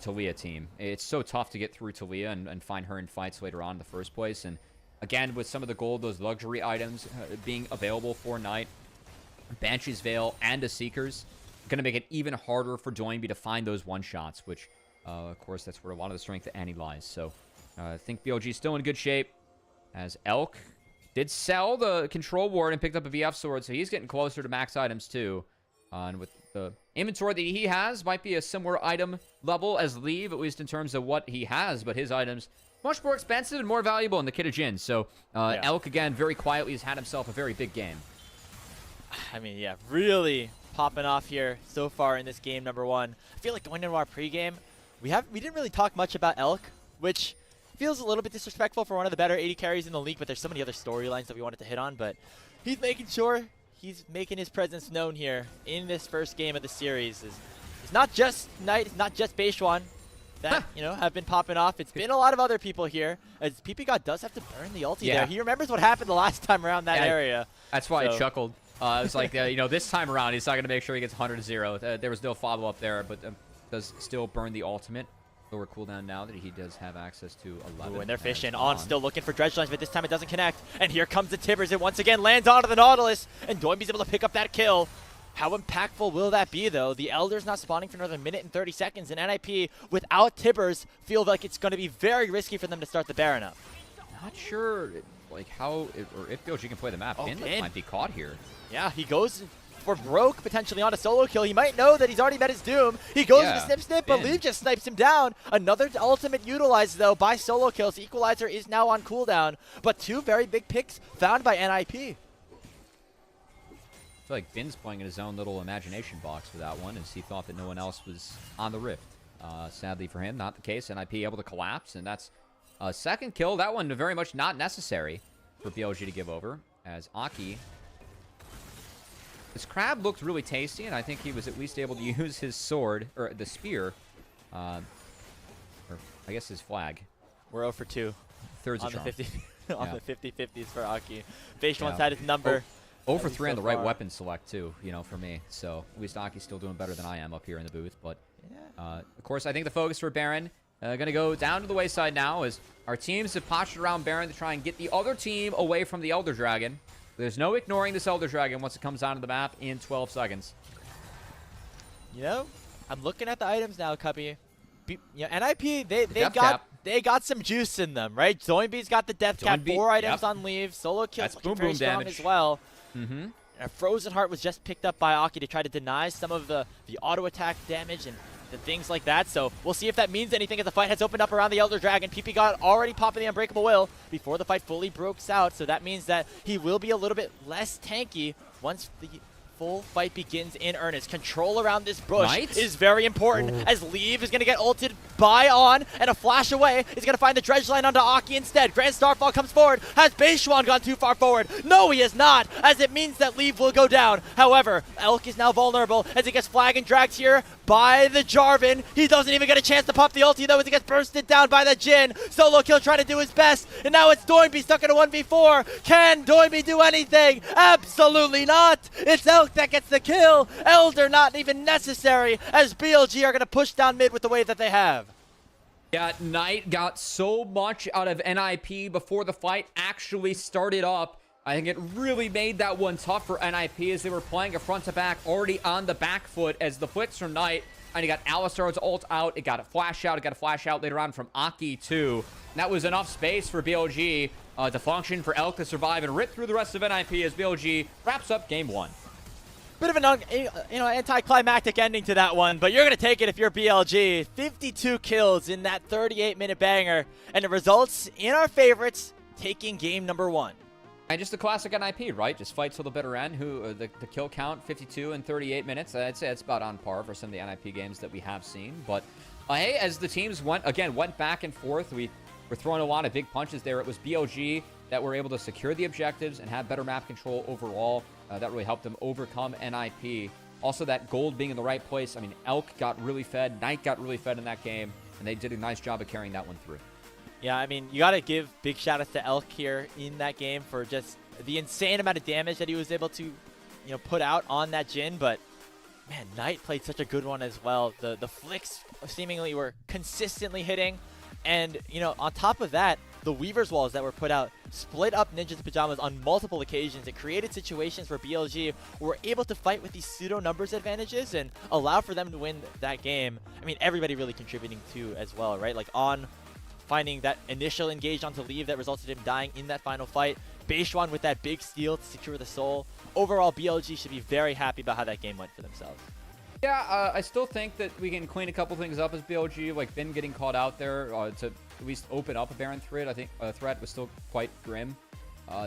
Talia team. It's so tough to get through Talia and find her in fights later on in the first place. And again, with some of the gold, those luxury items being available for Knight, Banshee's Veil, and a Seekers, going to make it even harder for Doinb to find those one-shots, which, of course, that's where a lot of the strength of Annie lies. So I think BLG is still in good shape, as Elk did sell the Control Ward and picked up a VF Sword, so he's getting closer to max items, too. And with the inventory that he has might be a similar item level as Leave, at least in terms of what he has, but his items much more expensive and more valuable in the Kid of Jin. So Elk, again, very quietly has had himself a very big game. I mean, yeah, really popping off here so far in this game number 1. I feel like going into our pregame, we didn't really talk much about Elk, which feels a little bit disrespectful for one of the better 80 carries in the league, but there's so many other storylines that we wanted to hit on. But he's making sure he's making his presence known here in this first game of the series. It's not just Knight, it's not just Beichuan that have been popping off. It's been a lot of other people here, as ppgod does have to burn the ulti there. He remembers what happened the last time around that area. That's why I chuckled. It's like, this time around, he's not going to make sure he gets 100-0. There was no follow-up there, but does still burn the ultimate. Lower cooldown now that he does have access to 11. Ooh, and they're fishing. On still looking for dredge lines, but this time it doesn't connect. And here comes the Tibbers. It once again lands onto the Nautilus, and Doinb's able to pick up that kill. How impactful will that be, though? The Elder's not spawning for another minute and 30 seconds, and NIP, without Tibbers, feel like it's going to be very risky for them to start the Baron up. Not sure how or if BLG can play the map. Bin might be caught here. Yeah, he goes for broke, potentially on a solo kill. He might know that he's already met his doom. He goes for the snip, but Leave just snipes him down. Another ultimate utilized, though, by solo kills. Equalizer is now on cooldown, but 2 very big picks found by NIP. I feel like Bin's playing in his own little imagination box for that one, as he thought that no one else was on the Rift. Sadly for him, not the case. NIP able to collapse, and that's a second kill. That one very much not necessary for BLG to give over, as Aki... This crab looked really tasty, and I think he was at least able to use his sword, or the spear, or I guess his flag. We're 0 for 2. Thirds on the 50 on the 50-50s for Aki. Beichuan's had his number. 0 for 3 on the right weapon select, too, for me. So at least Aki's still doing better than I am up here in the booth. But, of course, I think the focus for Baron going to go down to the wayside now, as our teams have postured around Baron to try and get the other team away from the Elder Dragon. There's no ignoring this Elder Dragon once it comes onto the map in 12 seconds. I'm looking at the items now, Cuppy. NIP, they got some juice in them, right? Doinb's got the death cap, 4 items on Leave. Solo kills looking very strong as well. A Frozen Heart was just picked up by Aki to try to deny some of the auto attack damage and the things like that. So we'll see if that means anything as the fight has opened up around the Elder Dragon. ppgod already popping the Unbreakable Will before the fight fully breaks out. So that means that he will be a little bit less tanky once the full fight begins in earnest. Control around this bush is very important, as Leave is going to get ulted by On, and a flash away is going to find the dredge line onto Aki instead. Grand Starfall comes forward. Has Beichuan gone too far forward? No, he has not, as it means that Leave will go down. However, Elk is now vulnerable as he gets flag and dragged here by the Jarvan. He doesn't even get a chance to pop the ulti, though, as he gets bursted down by the Jin. Solo kill trying to do his best, and now it's Doinb stuck in a 1v4. Can Doinb do anything? Absolutely not. It's Elk that gets the kill. Elder not even necessary, as BLG are going to push down mid with the way that they have. Yeah, Knight got so much out of NIP before the fight actually started up. I think it really made that one tough for NIP, as they were playing a front-to-back already on the back foot, as the flicks from Knight, and he got Alistar's ult out, it got a flash out, it got a flash out later on from Aki too. And that was enough space for BLG to function, for Elk to survive and rip through the rest of NIP as BLG wraps up game 1. Bit of an anticlimactic ending to that one, but you're going to take it if you're BLG. 52 kills in that 38-minute banger, and it results in our favorites taking game number 1. And just the classic NIP, right? Just fight till the bitter end. The kill count, 52 in 38 minutes. I'd say it's about on par for some of the NIP games that we have seen. But hey, as the teams went back and forth, we were throwing a lot of big punches there. It was BLG that were able to secure the objectives and have better map control overall. That really helped them overcome NIP. Also, that gold being in the right place. I mean, Elk got really fed. Knight got really fed in that game, and they did a nice job of carrying that one through. Yeah, I mean, you got to give big shout-outs to Elk here in that game for just the insane amount of damage that he was able to, put out on that Jin. But, man, Knight played such a good one as well. The flicks seemingly were consistently hitting. And, on top of that, the Weaver's Walls that were put out split up Ninjas and Pyjamas on multiple occasions. It created situations where BLG were able to fight with these pseudo numbers advantages and allow for them to win that game. I mean, everybody really contributing too as well, right? Like On finding that initial engage onto Leave that resulted in him dying in that final fight. Beichuan with that big steal to secure the soul. Overall, BLG should be very happy about how that game went for themselves. Yeah, I still think that we can clean a couple things up as BLG. Like Bin getting caught out there to at least open up a Baron threat. I think threat was still quite grim.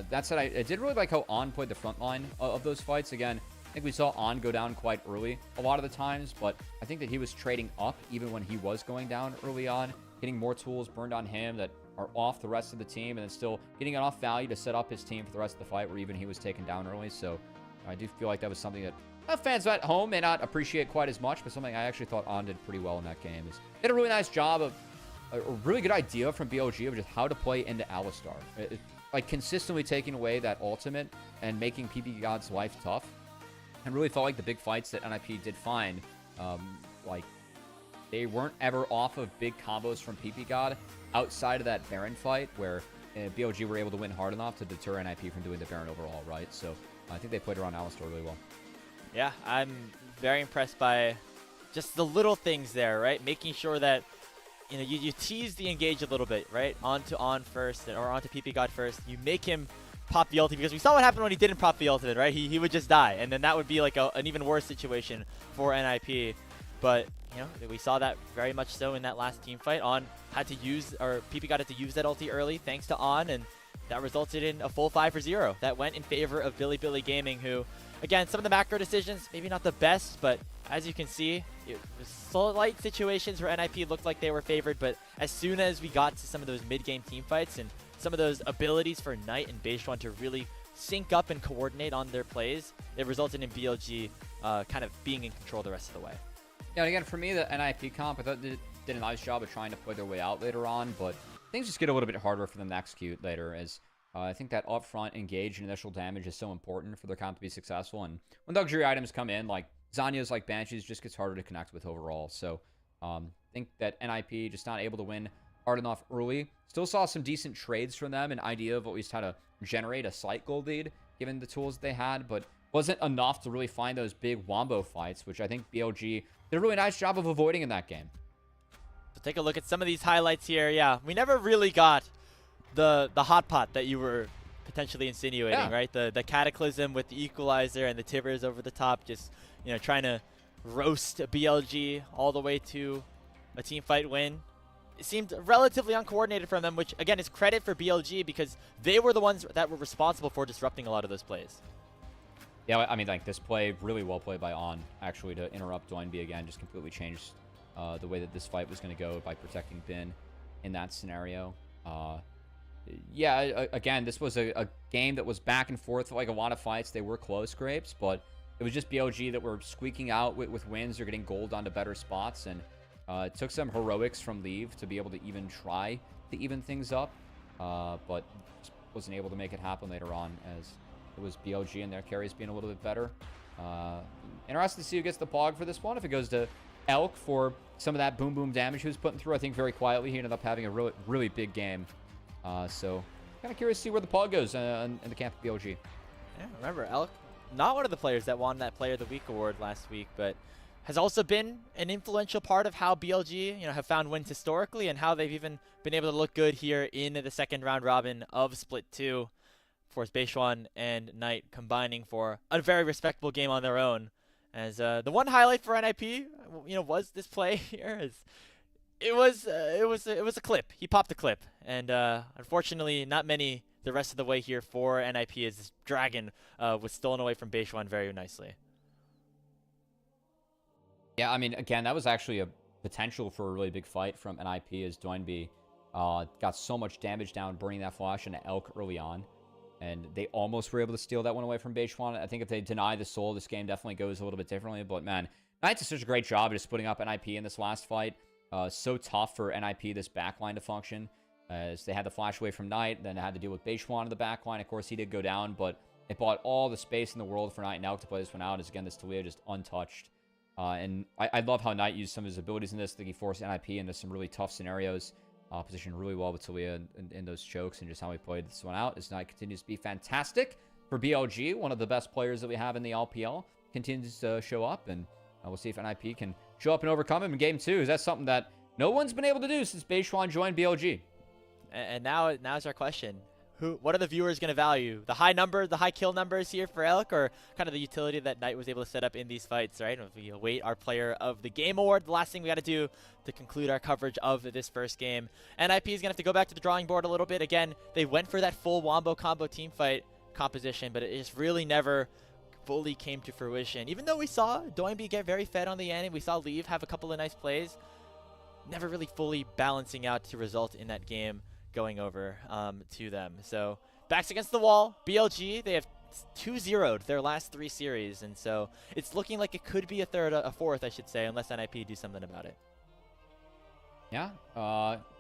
That said, I did really like how On played the front line of those fights. Again, I think we saw On go down quite early a lot of the times, but I think that he was trading up even when he was going down early on, getting more tools burned on him that are off the rest of the team, and then still getting enough value to set up his team for the rest of the fight where even he was taken down early. So I do feel like that was something that fans at home may not appreciate quite as much, but something I actually thought On did pretty well in that game. Did a really nice job of a really good idea from BLG of just how to play into Alistar. Like consistently taking away that ultimate and making ppgod's life tough. And really felt like the big fights that NIP did find, like they weren't ever off of big combos from ppgod outside of that Baron fight where BLG were able to win hard enough to deter NIP from doing the Baron overall, right? So I think they played around Alistar really well. Yeah, I'm very impressed by just the little things there, right? Making sure that, you know, you tease the engage a little bit, right? Onto On first, or onto ppgod first. You make him pop the ultimate, because we saw what happened when he didn't pop the ultimate, right? He would just die, and then that would be like an even worse situation for NIP. But, you know, we saw that very much so in that last team fight. On had to use, or ppgod had to use that ulti early thanks to On, and that resulted in a full 5-for-0. That went in favor of Bilibili Gaming, who, again, some of the macro decisions, maybe not the best, but as you can see, it was slight situations where NIP looked like they were favored, but as soon as we got to some of those mid-game team fights and some of those abilities for Knight and Beichuan to really sync up and coordinate on their plays, it resulted in BLG kind of being in control the rest of the way. Yeah, and again, for me, the NIP comp, I thought they did a nice job of trying to play their way out later on, but things just get a little bit harder for them to execute later, as I think that upfront engage and initial damage is so important for their comp to be successful. And when luxury items come in, like Zanya's, like Banshees, just gets harder to connect with overall. So I think that NIP just not able to win hard enough early. Still saw some decent trades from them, an idea of at least how to generate a slight gold lead given the tools they had, but wasn't enough to really find those big wombo fights, which I think BLG did a really nice job of avoiding in that game. So take a look at some of these highlights here. Yeah, we never really got the hot pot that you were potentially insinuating, right? The Cataclysm with the Equalizer and the Tivers over the top, just, you know, trying to roast BLG all the way to a team fight win. It seemed relatively uncoordinated from them, which again is credit for BLG because they were the ones that were responsible for disrupting a lot of those plays. Yeah, I mean, like this play, really well played by On, actually, to interrupt Doinb again, just completely changed the way that this fight was going to go by protecting Bin in that scenario. Yeah, again, this was a game that was back and forth, like a lot of fights. They were close scrapes, but it was just BLG that were squeaking out with wins or getting gold onto better spots, and it took some heroics from Leave to be able to even try to even things up, but just wasn't able to make it happen later on, as it was BLG and their carries being a little bit better. Interested to see who gets the pog for this one. If it goes to Elk for some of that boom boom damage he was putting through, I think very quietly he ended up having a really big game. So kind of curious to see where the pog goes in the camp of BLG. Yeah, remember, Elk, not one of the players that won that Player of the Week award last week, but has also been an influential part of how BLG, you know, have found wins historically and how they've even been able to look good here in the second round robin of Split 2. Of course, Beichuan and Knight combining for a very respectable game on their own. As the one highlight for NIP, you know, was this play here. As it was a clip. He popped a clip, and unfortunately, not many the rest of the way here for NIP, as this dragon was stolen away from Beichuan very nicely. Yeah, I mean, again, that was actually a potential for a really big fight from NIP, as Doinb got so much damage down, burning that flash into Elk early on. And they almost were able to steal that one away from Beichuan. I think if they deny the soul, this game definitely goes a little bit differently. But, man, Knights did such a great job of just splitting up NIP in this last fight. So tough for NIP, this backline to function, as they had the flash away from Knight. Then they had to deal with Beichuan in the backline. Of course, he did go down, but it bought all the space in the world for Knight and Elk to play this one out. As, again, this Talia just untouched. And I love how Knight used some of his abilities in this. I think he forced NIP into some really tough scenarios. Positioned really well with Talia in those chokes, and just how he played this one out. As Knight continues to be fantastic for BLG, one of the best players that we have in the LPL, continues to show up, and we'll see if NIP can show up and overcome him in Game 2. Is that something that no one's been able to do since Beichuan joined BLG? And now is our question. what are the viewers going to value? The high kill numbers here for Elk, or kind of the utility that Knight was able to set up in these fights, right? If we await our Player of the Game award, the last thing we got to do to conclude our coverage of this first game. NIP is going to have to go back to the drawing board a little bit. Again, they went for that full Wombo combo team fight composition, but it just really never fully came to fruition. Even though we saw Doinb get very fed on the end, and we saw Leave have a couple of nice plays, never really fully balancing out to result in that game going over to them. So backs against the wall. BLG, they have 2-0'd their last 3 series, and so it's looking like it could be a fourth, I should say, unless NIP do something about it. Yeah.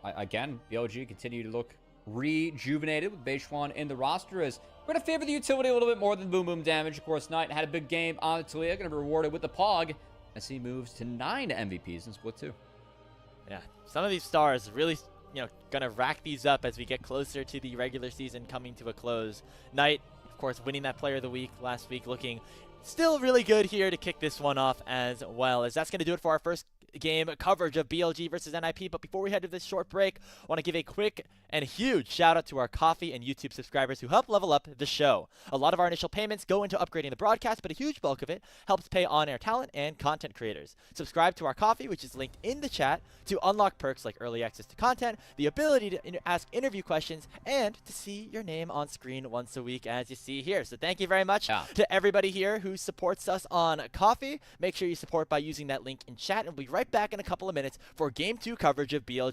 Again, BLG continue to look rejuvenated with Beichuan in the roster, as we're going to favor the utility a little bit more than boom boom damage. Of course, Knight had a big game on Talia, going to be rewarded with the Pog as he moves to 9 MVPs in Split 2. Yeah, some of these stars really, gonna rack these up as we get closer to the regular season coming to a close. Knight, of course, winning that Player of the Week last week, looking still really good here to kick this one off as well. As that's gonna do it for our first game coverage of BLG versus NIP. But before we head to this short break, I want to give a quick and huge shout out to our Coffee and YouTube subscribers who help level up the show. A lot of our initial payments go into upgrading the broadcast, but a huge bulk of it helps pay on-air talent and content creators. Subscribe to our Coffee, which is linked in the chat, to unlock perks like early access to content, the ability to ask interview questions, and to see your name on screen once a week, as you see here. So thank you very much to everybody here who supports us on Coffee. Make sure you support by using that link in chat, and we'll be right back in a couple of minutes for Game 2 coverage of BLG